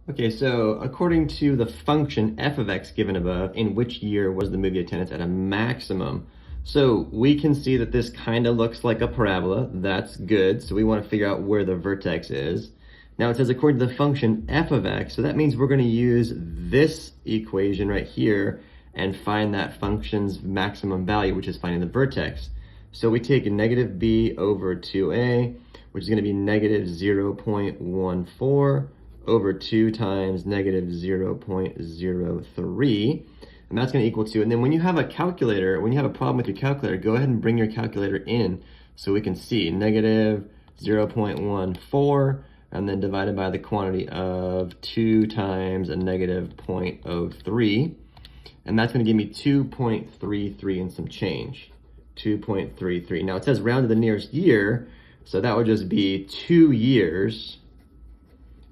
Okay, so according to the function f of x given above, in which year was the movie attendance at a maximum? So we can see that this kind of looks like a parabola. That's good. So we want to figure out where the vertex is. Now it says according to the function f of x, so that means we're going to use this equation right here and find that function's maximum value, which is finding the vertex. So we take negative b over 2a, which is going to be negative 0.14 over 2 times negative 0.03, and that's going to equal 2. And then when you have a calculator, when you have a problem with your calculator, go ahead and bring your calculator in so we can see negative 0.14 and then divided by the quantity of 2 times a negative 0.03, and that's going to give me 2.33 and some change. 2.33. Now it says round to the nearest year, so that would just be 2 years.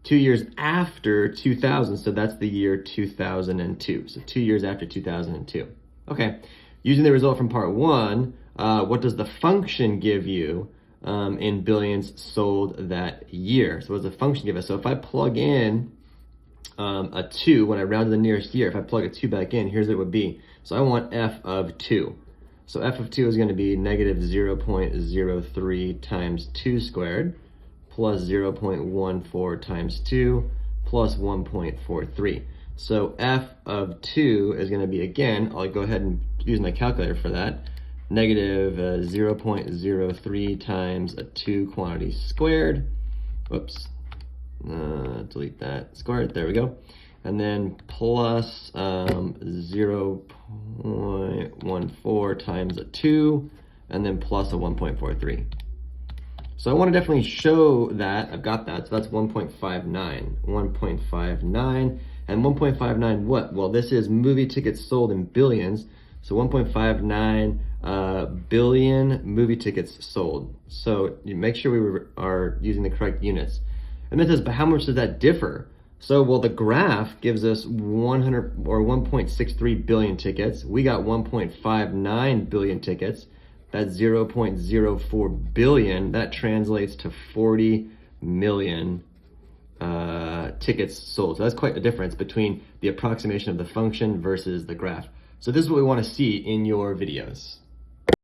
2 years after 2000, so that's the year 2002. So 2 years after 2002. Okay, using the result from part 1, what does the function give you in billions sold that year? So what does the function give us? So if I plug in a 2, when I round to the nearest year, if I plug a 2 back in, here's what it would be. So I want f of 2. So f of 2 is going to be negative 0.03 times 2 squared, plus 0.14 times 2, plus 1.43. So f of 2 is going to be, again, I'll go ahead and use my calculator for that, negative 0.03 times a 2 quantity squared, whoops, delete that, squared, there we go, and then plus 0.14 times a 2, and then plus a 1.43. So I want to definitely show that, I've got that, so that's 1.59. 1.59, and 1.59 what? Well, this is movie tickets sold in billions, so 1.59 billion movie tickets sold. So you make sure we are using the correct units. And then it says, but how much does that differ? So, well, the graph gives us 100 or 1.63 billion tickets. We got 1.59 billion tickets. That's 0.04 billion. That translates to 40 million tickets sold. So that's quite a difference between the approximation of the function versus the graph. So this is what we want to see in your videos.